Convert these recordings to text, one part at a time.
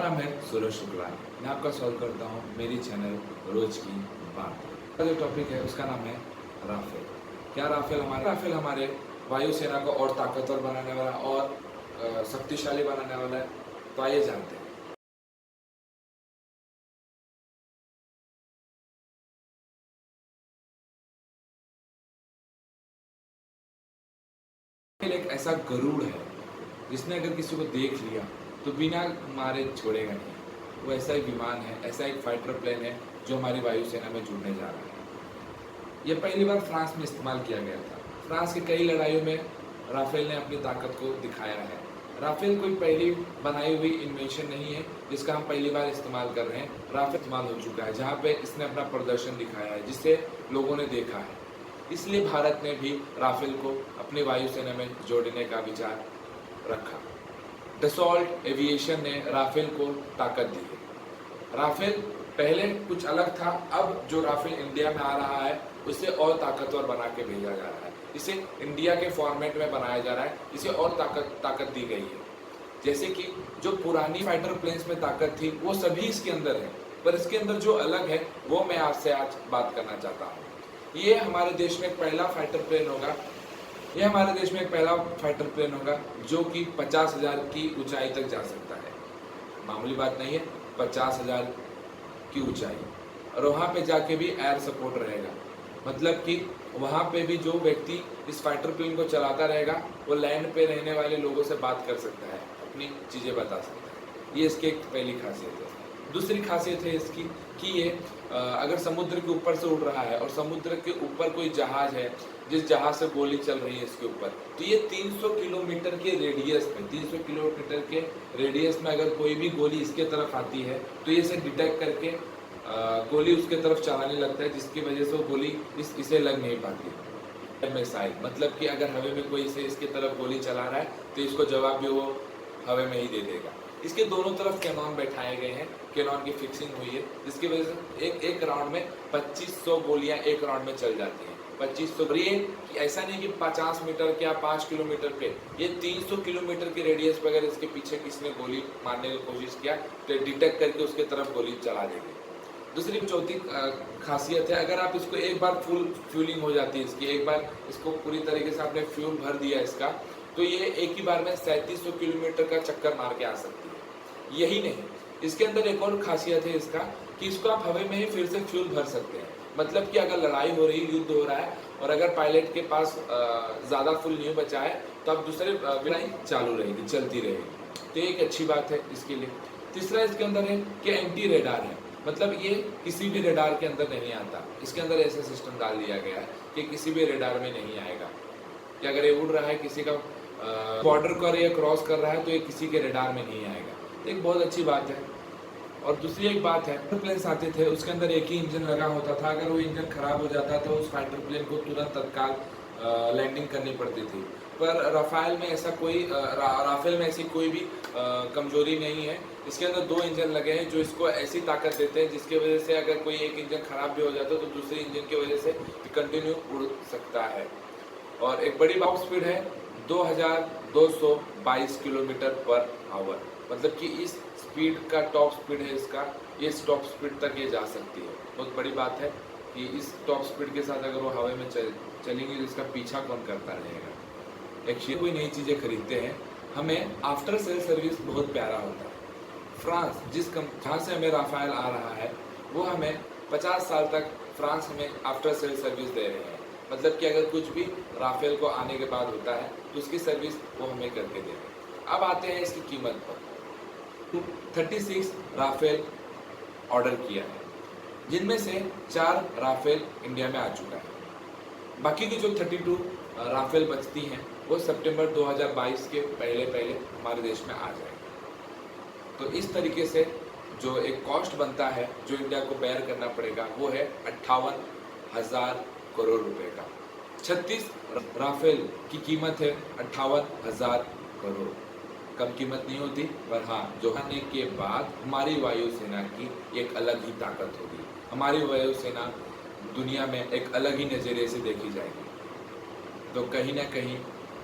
नाम है सूरज शुक्ला। मैं आपका स्वागत करता हूँ मेरी चैनल रोज की बात। का जो टॉपिक है उसका नाम है राफेल। क्या राफेल हमारे वायुसेना को और ताकतवर बनाने वाला और शक्तिशाली बनाने वाला है। तो आइए जानते हैं। राफेल एक ऐसा गरुड़ है जिसने अगर किसी को देख लिया तो बिना मारे छोड़ेगा नहीं। वो ऐसा एक विमान है, ऐसा एक फाइटर प्लेन है जो हमारी वायुसेना में जुड़ने जा रहा है। यह पहली बार फ्रांस में इस्तेमाल किया गया था। फ्रांस की कई लड़ाइयों में राफेल ने अपनी ताकत को दिखाया है। राफेल कोई पहली बनाई हुई इन्वेंशन नहीं है जिसका हम पहली बार इस्तेमाल कर रहे हैं। राफेल इस्तेमाल हो चुका है जहाँ पे इसने अपना प्रदर्शन दिखाया है जिसे लोगों ने देखा है। इसलिए भारत ने भी राफेल को अपनी वायुसेना में जोड़ने का विचार रखा। डसॉल्ट एविएशन ने राफेल को ताकत दी है। राफेल पहले कुछ अलग था, अब जो राफेल इंडिया में आ रहा है उसे और ताकतवर बना के भेजा जा रहा है। इसे इंडिया के फॉर्मेट में बनाया जा रहा है, इसे और ताकत दी गई है। जैसे कि जो पुरानी फाइटर प्लेन्स में ताकत थी वो सभी इसके अंदर है, पर इसके अंदर जो अलग है वो मैं आपसे आज बात करना चाहता हूँ। ये हमारे देश में पहला फाइटर प्लेन होगा जो कि 50,000 की ऊंचाई तक जा सकता है। मामूली बात नहीं है, 50,000 की ऊंचाई, और वहाँ पे जाके भी एयर सपोर्ट रहेगा। मतलब कि वहाँ पे भी जो व्यक्ति इस फाइटर प्लेन को चलाता रहेगा वो लैंड पे रहने वाले लोगों से बात कर सकता है, अपनी चीज़ें बता सकता है। ये इसकी एक पहली खासियत है। दूसरी खासियत है इसकी कि ये अगर समुद्र के ऊपर से उड़ रहा है और समुद्र के ऊपर कोई जहाज है जिस जहाज से गोली चल रही है इसके ऊपर, तो ये 300 किलोमीटर के रेडियस में अगर कोई भी गोली इसके तरफ आती है तो ये इसे डिटेक्ट करके गोली उसके तरफ चलाने लगता है, जिसकी वजह से वो गोली इसे लग नहीं पाती। मिसाइल मतलब कि अगर हवा में कोई इसके तरफ गोली चला रहा है तो इसको जवाब भी वो हवा में ही दे देगा। इसके दोनों तरफ कैनॉन बैठाए गए हैं, कैनॉन की फिक्सिंग हुई है, जिसकी वजह से एक राउंड में 2500 गोलियां एक राउंड में चल जाती हैं। 2500। ये ऐसा नहीं कि 50 मीटर या 5 किलोमीटर पे, ये 300 किलोमीटर के रेडियस पे अगर इसके पीछे किसी ने गोली मारने की कोशिश किया तो डिटेक्ट करके उसके तरफ गोली चला देगी। दूसरी चौथी खासियत है, अगर आप इसको एक बार फुल फ्यूलिंग हो जाती है इसकी, एक बार इसको पूरी तरीके से आपने फ्यूल भर दिया इसका, तो ये एक ही बार में 3700 किलोमीटर का चक्कर मार के आ सकती है। यही नहीं, इसके अंदर एक और खासियत है इसका कि इसको आप हवा में ही फिर से फ्यूल भर सकते हैं। मतलब कि अगर लड़ाई हो रही, युद्ध हो रहा है और अगर पायलट के पास ज़्यादा फुल नहीं बचा है तो आप दूसरे लड़ाई चालू रहेगी, चलती रहेगी। तो एक अच्छी बात है इसके लिए। तीसरा इसके अंदर है कि एंटी रेडार है, मतलब ये किसी भी रेडार के अंदर नहीं आता। इसके अंदर ऐसा सिस्टम डाल दिया गया है कि किसी भी रेडार में नहीं आएगा कि अगर ये उड़ रहा है, किसी का बॉर्डर कर या क्रॉस कर रहा है तो ये किसी के रेडार में नहीं आएगा। एक बहुत अच्छी बात है। और दूसरी एक बात है, प्लेन्स आते थे उसके अंदर एक ही इंजन लगा होता था। अगर वो इंजन खराब हो जाता तो उस फाइटर प्लेन को तुरंत तत्काल लैंडिंग करनी पड़ती थी। पर राफेल में ऐसी कोई भी कमजोरी नहीं है। इसके अंदर 2 इंजन लगे हैं जो इसको ऐसी ताकत देते हैं जिसकी वजह से अगर कोई एक इंजन खराब भी हो जाता तो दूसरे इंजन की वजह से कंटिन्यू उड़ सकता है। और एक बड़ी टॉप स्पीड है 2222 किलोमीटर पर आवर, मतलब कि इस स्पीड का टॉप स्पीड है इसका, इस टॉप स्पीड तक ये जा सकती है। बहुत बड़ी बात है कि इस टॉप स्पीड के साथ अगर वो हवा में चलेंगे तो इसका पीछा कौन करता रहेगा। एक्चुअली कोई नई चीज़ें खरीदते हैं, हमें आफ्टर सेल सर्विस बहुत प्यारा होता है। फ्रांस जहाँ से हमें राफेल आ रहा है वो हमें 50 साल तक फ्रांस हमें आफ्टर सेल सर्विस दे रहे हैं। मतलब कि अगर कुछ भी राफेल को आने के बाद होता है तो उसकी सर्विस वो हमें करके दे रहे हैं। अब आते हैं इसकी कीमत पर। 36 राफेल ऑर्डर किया है, जिनमें से 4 राफेल इंडिया में आ चुका है। बाकी की जो 32 राफेल बचती हैं वो सितंबर 2022 के पहले हमारे देश में आ जाएगी। तो इस तरीके से जो एक कॉस्ट बनता है जो इंडिया को बेयर करना पड़ेगा वो है 58,000 करोड़ रुपए का। 36 राफेल की कीमत है 58,000 करोड़। कम कीमत नहीं होती, पर हाँ, जो आने के बाद हमारी वायुसेना की एक अलग ही ताकत होगी। हमारी वायुसेना दुनिया में एक अलग ही नज़रिए से देखी जाएगी। तो कहीं ना कहीं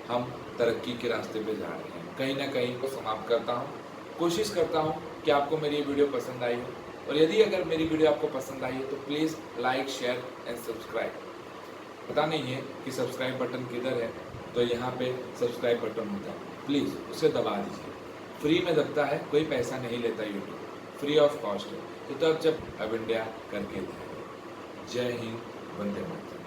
हम तरक्की के रास्ते पे जा रहे हैं। कहीं ना कहीं को समाप्त करता हूँ। कोशिश करता हूँ कि आपको मेरी ये वीडियो पसंद आई हो, और यदि अगर मेरी वीडियो आपको पसंद आई है तो please like, share and subscribe. पता नहीं है कि सब्सक्राइब बटन किधर है, तो यहाँ पे सब्सक्राइब बटन होता है, प्लीज़ उसे दबा दीजिए। फ्री में दबता है, कोई पैसा नहीं लेता यूट्यूब, फ्री ऑफ कॉस्ट है। तो तब जब अब इंडिया करके दिखाएगा। जय हिंद, वंदे मातरम।